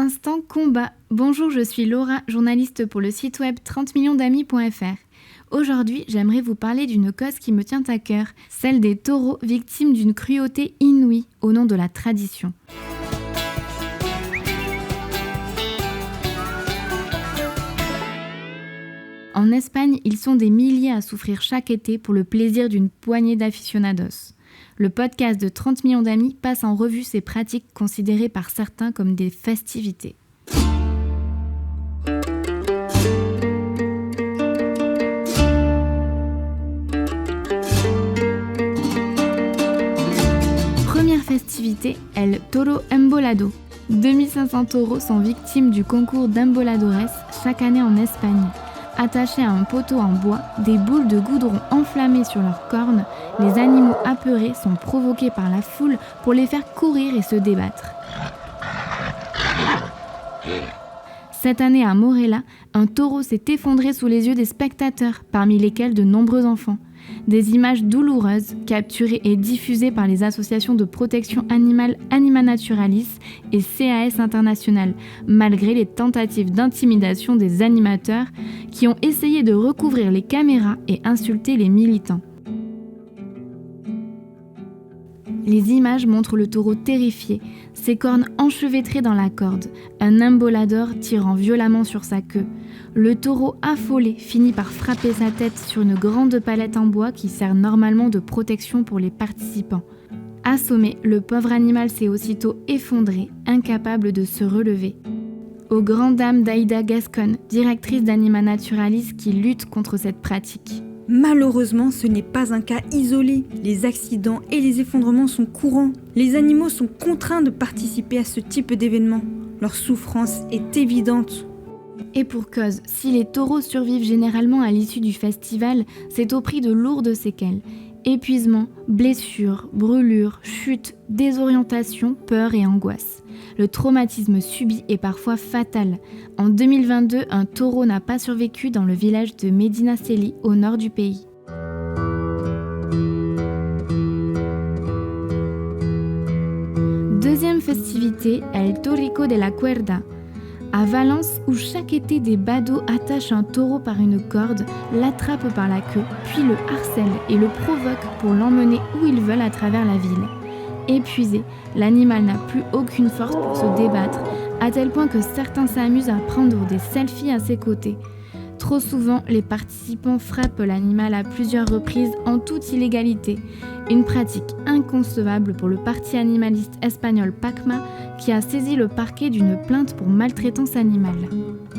Instant combat. Bonjour, je suis Laura, journaliste pour le site web 30millionsdamis.fr. Aujourd'hui, j'aimerais vous parler d'une cause qui me tient à cœur, celle des taureaux victimes d'une cruauté inouïe au nom de la tradition. En Espagne, ils sont des milliers à souffrir chaque été pour le plaisir d'une poignée d'aficionados. Le podcast de 30 millions d'amis passe en revue ces pratiques considérées par certains comme des festivités. Première festivité, el toro embolado. 2500 taureaux sont victimes du concours d'emboladores chaque année en Espagne. Attachés à un poteau en bois, des boules de goudron enflammées sur leurs cornes, les animaux apeurés sont provoqués par la foule pour les faire courir et se débattre. Cette année à Morella, un taureau s'est effondré sous les yeux des spectateurs, parmi lesquels de nombreux enfants. Des images douloureuses, capturées et diffusées par les associations de protection animale Anima Naturalis et CAS International, malgré les tentatives d'intimidation des animateurs qui ont essayé de recouvrir les caméras et insulter les militants. Les images montrent le taureau terrifié, ses cornes enchevêtrées dans la corde, un embolador tirant violemment sur sa queue. Le taureau affolé finit par frapper sa tête sur une grande palette en bois qui sert normalement de protection pour les participants. Assommé, le pauvre animal s'est aussitôt effondré, incapable de se relever. Aux grandes dames d'Aïda Gascon, directrice d'Anima Naturalis qui lutte contre cette pratique. Malheureusement, ce n'est pas un cas isolé. Les accidents et les effondrements sont courants. Les animaux sont contraints de participer à ce type d'événement. Leur souffrance est évidente. Et pour cause, si les taureaux survivent généralement à l'issue du festival, c'est au prix de lourdes séquelles. Épuisement, blessures, brûlures, chutes, désorientation, peur et angoisse. Le traumatisme subi est parfois fatal. En 2022, un taureau n'a pas survécu dans le village de Medinaceli, au nord du pays. Deuxième festivité, el Torico de la Cuerda. À Valence, où chaque été des badauds attachent un taureau par une corde, l'attrapent par la queue, puis le harcèlent et le provoquent pour l'emmener où ils veulent à travers la ville. Épuisé, l'animal n'a plus aucune force pour se débattre, à tel point que certains s'amusent à prendre des selfies à ses côtés. Trop souvent, les participants frappent l'animal à plusieurs reprises en toute illégalité. Une pratique inconcevable pour le parti animaliste espagnol PACMA qui a saisi le parquet d'une plainte pour maltraitance animale.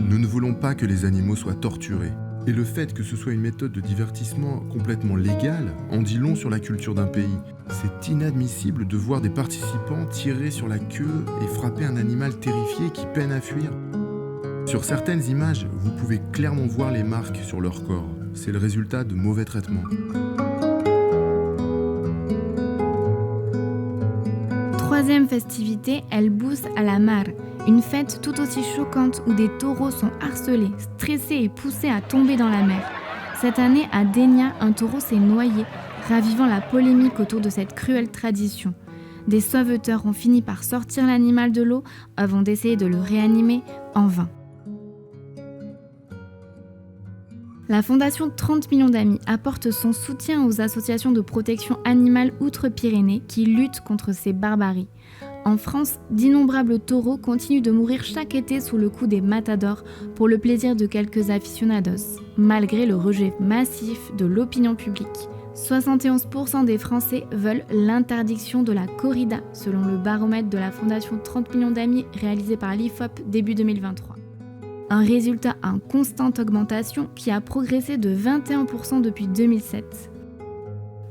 Nous ne voulons pas que les animaux soient torturés. Et le fait que ce soit une méthode de divertissement complètement légale en dit long sur la culture d'un pays. C'est inadmissible de voir des participants tirer sur la queue et frapper un animal terrifié qui peine à fuir. Sur certaines images, vous pouvez clairement voir les marques sur leur corps. C'est le résultat de mauvais traitements. Troisième festivité, el Bus a la Mar. Une fête tout aussi choquante où des taureaux sont harcelés, stressés et poussés à tomber dans la mer. Cette année, à Dénia, un taureau s'est noyé, ravivant la polémique autour de cette cruelle tradition. Des sauveteurs ont fini par sortir l'animal de l'eau avant d'essayer de le réanimer, en vain. La Fondation 30 millions d'amis apporte son soutien aux associations de protection animale outre-Pyrénées qui luttent contre ces barbaries. En France, d'innombrables taureaux continuent de mourir chaque été sous le coup des matadors pour le plaisir de quelques aficionados, malgré le rejet massif de l'opinion publique. 71% des Français veulent l'interdiction de la corrida, selon le baromètre de la Fondation 30 millions d'amis réalisé par l'IFOP début 2023. Un résultat en constante augmentation qui a progressé de 21% depuis 2007.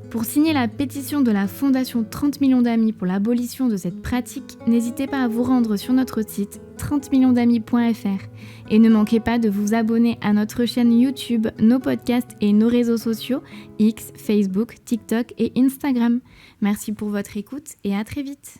Pour signer la pétition de la Fondation 30 millions d'amis pour l'abolition de cette pratique, n'hésitez pas à vous rendre sur notre site 30millionsdamis.fr et ne manquez pas de vous abonner à notre chaîne YouTube, nos podcasts et nos réseaux sociaux X, Facebook, TikTok et Instagram. Merci pour votre écoute et à très vite.